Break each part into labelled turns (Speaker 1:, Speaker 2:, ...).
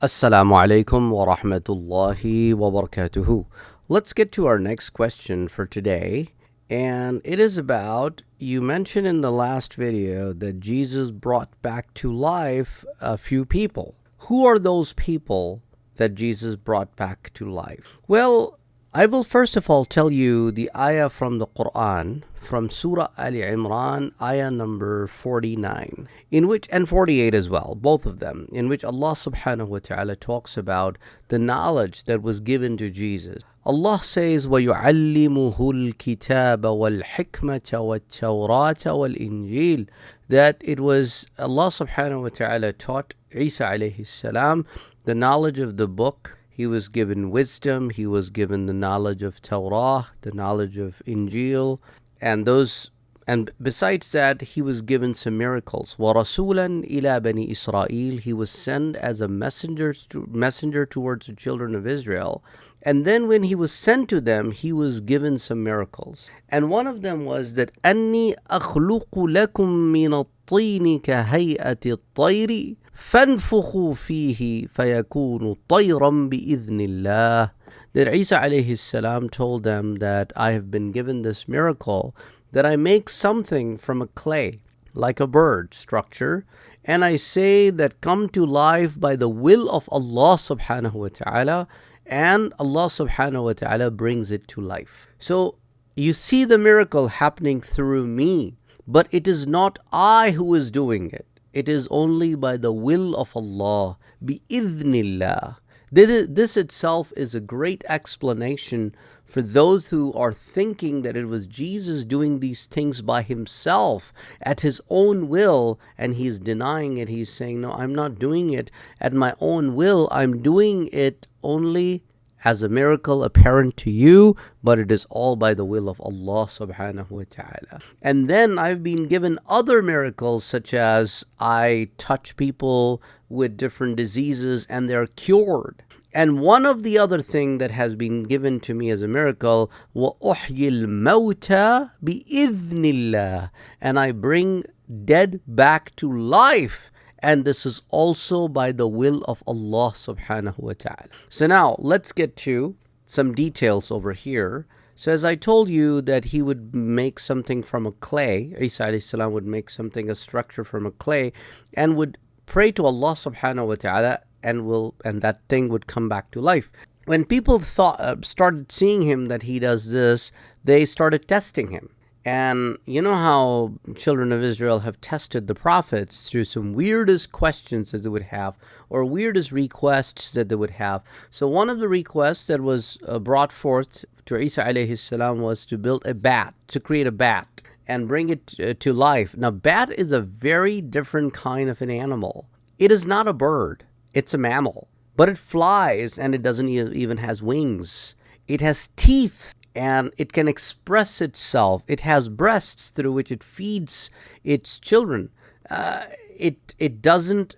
Speaker 1: Assalamu alaikum wa rahmatullahi wa barakatuhu. Let's get to our next question for today. And it is about, you mentioned in the last video that Jesus brought back to life a few people. Who are those people that Jesus brought back to life? Well, I will first of all tell you the ayah from the Quran, from Surah Ali Imran, ayah number 49, in which, and 48 as well, both of them, in which Allah subhanahu wa ta'ala talks about the knowledge that was given to Jesus. Allah says, وَيُعَلِّمُهُ الْكِتَابَ وَالْحِكْمَةَ وَالتَّوْرَاةَ وَالْإِنْجِيلَ, that it was Allah subhanahu wa ta'ala taught Isa alayhi salam the knowledge of the book. He was given wisdom, he was given the knowledge of Torah, the knowledge of Injil, and besides that, he was given some miracles. وَرَسُولًا إِلَى بَنِي إِسْرَائِيلَ, he was sent as a messenger towards the children of Israel. And then when he was sent to them, he was given some miracles. And one of them was that أَنِّي أَخْلُقُ لَكُم مِّنَ الطِّينِ كَهَيْئَةِ الطَّيْرِ فَانْفُخُوا فِيهِ فَيَكُونُ طَيْرًا بِإِذْنِ اللَّهِ. That Isa alayhi salam told them that I have been given this miracle, that I make something from a clay, like a bird structure, and I say that come to life by the will of Allah subhanahu wa ta'ala, and Allah subhanahu wa ta'ala brings it to life. So you see the miracle happening through me, but it is not I who is doing it. It is only by the will of Allah, bi-idhnillah. This itself is a great explanation for those who are thinking that it was Jesus doing these things by himself at his own will, and he's denying it. He's saying, no, I'm not doing it at my own will. I'm doing it only as a miracle apparent to you, but it is all by the will of Allah subhanahu wa ta'ala. And then I've been given other miracles, such as I touch people with different diseases and they're cured. And one of the other thing that has been given to me as a miracle, وَأُحْيِي الْمَوْتَى بِإِذْنِ اللَّهِ, and I bring dead back to life. And this is also by the will of Allah subhanahu wa ta'ala. So now, let's get to some details over here. So as I told you that he would make something from a clay, Isa alayhi salam would make something, a structure from a clay, and would pray to Allah subhanahu wa ta'ala, and that thing would come back to life. When people started seeing him that he does this, they started testing him. And you know how children of Israel have tested the prophets through some weirdest questions that they would have, or weirdest requests that they would have. So one of the requests that was brought forth to Isa alayhi salam was to build a bat, to create a bat and bring it to life. Now, bat is a very different kind of an animal. It is not a bird. It's a mammal. But it flies, and it doesn't even has wings. It has teeth, and it can express itself. It has breasts through which it feeds its children. It doesn't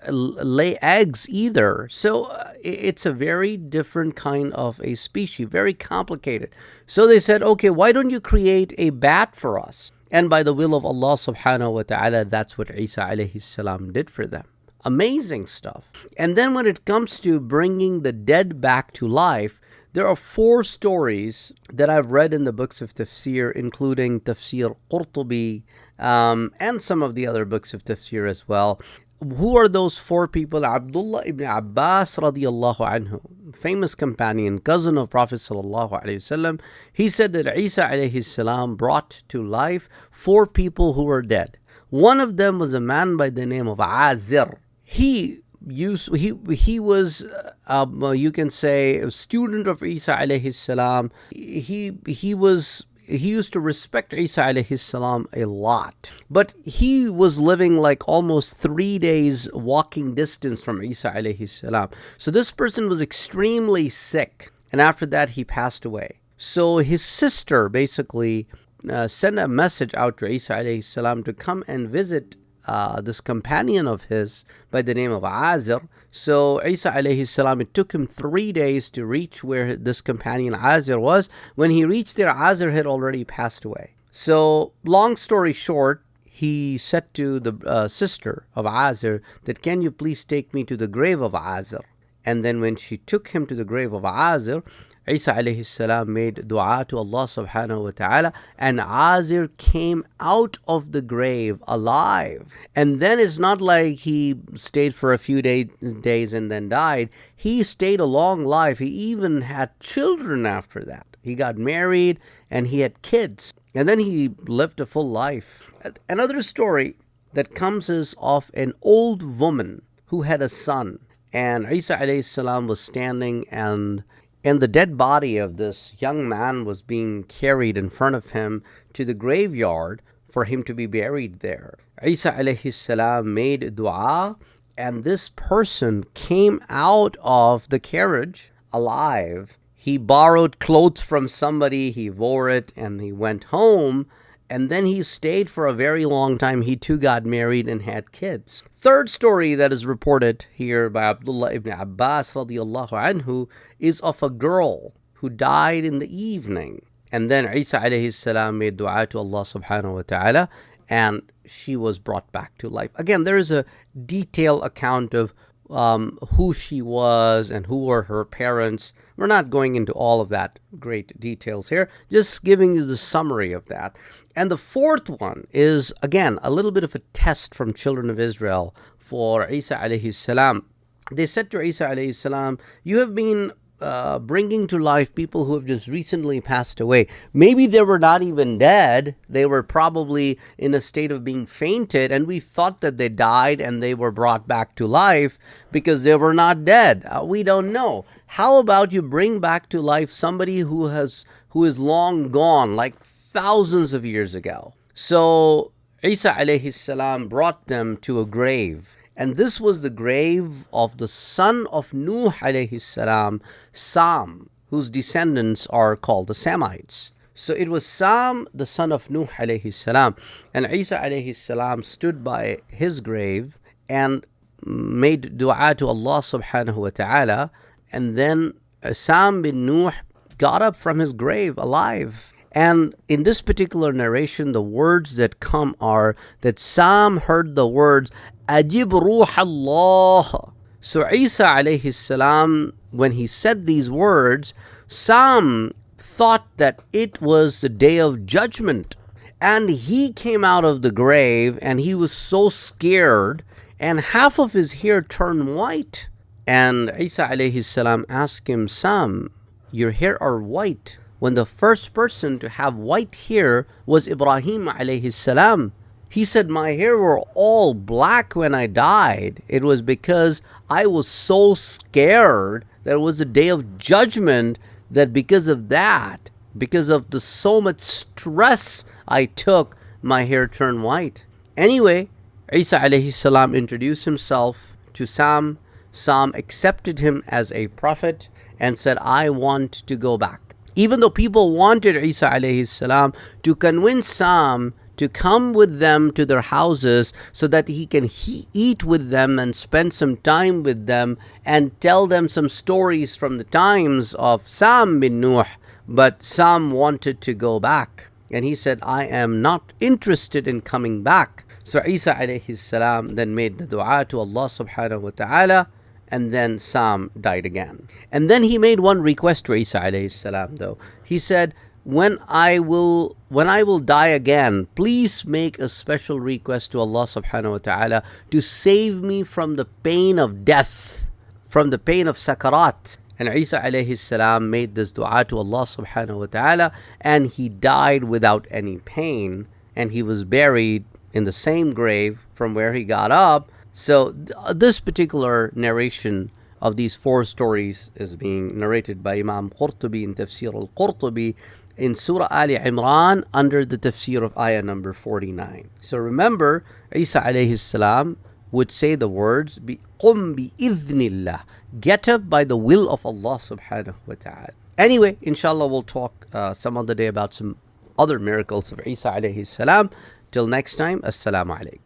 Speaker 1: lay eggs either. So it's a very different kind of a species, very complicated. So they said, okay, why don't you create a bat for us? And by the will of Allah subhanahu wa ta'ala, that's what Isa alayhi salam did for them. Amazing stuff. And then when it comes to bringing the dead back to life, there are 4 stories that I've read in the books of tafsir, including Tafsir Qurtubi, and some of the other books of tafsir as well. Who are those 4 people? Abdullah ibn Abbas radiyallahu anhu, famous companion, cousin of Prophet sallallahu alaihi wasallam. He said that Isa alayhi salam brought to life 4 people who were dead. One of them was a man by the name of Azir. He was, you can say, a student of Isa alayhi salam. He used to respect Isa alayhi salam a lot. But he was living like almost 3 days walking distance from Isa alayhi salam. So this person was extremely sick. And after that, he passed away. So his sister basically sent a message out to Isa alayhi salam to come and visit this companion of his by the name of Azir. So Isa alayhi salam, it took him 3 days to reach where this companion Azir was. When he reached there, Azir had already passed away. So long story short, he said to the sister of Azir that, can you please take me to the grave of Azir? And then when she took him to the grave of Azir, Isa alayhi salam made dua to Allah subhanahu wa ta'ala, and Azir came out of the grave alive. And then it's not like he stayed for a few days and then died. He stayed a long life. He even had children after that. He got married and he had kids. And then he lived a full life. Another story that comes is of an old woman who had a son. And Isa alayhi salam was standing, and the dead body of this young man was being carried in front of him to the graveyard for him to be buried there. Isa alayhi salam made dua, and this person came out of the carriage alive. He borrowed clothes from somebody, he wore it, and he went home. And then he stayed for a very long time. He too got married and had kids. Third story that is reported here by Abdullah ibn Abbas radiallahu anhu is of a girl who died in the evening. And then Isa alayhi salam made dua to Allah subhanahu wa ta'ala, and she was brought back to life. Again, there is a detailed account of who she was and who were her parents. We're not going into all of that great details here, just giving you the summary of that. And the fourth one is, again, a little bit of a test from children of Israel for Isa alayhi salam. They said to Isa alayhi salam, you have been bringing to life people who have just recently passed away. Maybe they were not even dead. They were probably in a state of being fainted, and we thought that they died and they were brought back to life because they were not dead. We don't know. How about you bring back to life somebody who is long gone, like thousands of years ago? So Isa alayhi salam brought them to a grave. And this was the grave of the son of Nuh alayhi salam, Sam, whose descendants are called the Samites. So it was Sam, the son of Nuh alayhi salam. And Isa alayhi salam stood by his grave and made dua to Allah subhanahu wa ta'ala. And then Sam bin Nuh got up from his grave alive. And in this particular narration, the words that come are that Sam heard the words, Ajib Ruh Allah. So Isa alayhi salam, when he said these words, Sam thought that it was the day of judgment. And he came out of the grave and he was so scared, and half of his hair turned white. And Isa alayhi salam asked him, Sam, your hair are white, when the first person to have white hair was Ibrahim alayhi salam. He said, my hair were all black when I died. It was because I was so scared that it was the day of judgment, that because of that, because of the so much stress I took, my hair turned white. Anyway, Isa alayhi salam introduced himself to Sam. Sam accepted him as a prophet and said, I want to go back. Even though people wanted Isa alayhi salam to convince Sam to come with them to their houses so that he can eat with them and spend some time with them and tell them some stories from the times of Sam bin Nuh. But Sam wanted to go back. And he said, I am not interested in coming back. So Isa alayhi salam then made the dua to Allah subhanahu wa ta'ala, and then Sam died again. And then he made one request to Isa alayhi salam though. He said, when I will die again, please make a special request to Allah subhanahu wa ta'ala to save me from the pain of death, from the pain of sakarat. And Isa alayhi salam made this dua to Allah subhanahu wa ta'ala, and he died without any pain, and he was buried in the same grave from where he got up. So this particular narration of these four stories is being narrated by Imam Qurtubi in Tafsir al-Qurtubi in Surah Ali Imran under the tafsir of ayah number 49. So remember, Isa alayhi salam would say the words, قُمْ بِإِذْنِ اللَّهِ, get up by the will of Allah subhanahu wa ta'ala. Anyway, inshallah we'll talk some other day about some other miracles of Isa alayhi salam. Till next time, assalamu alaikum.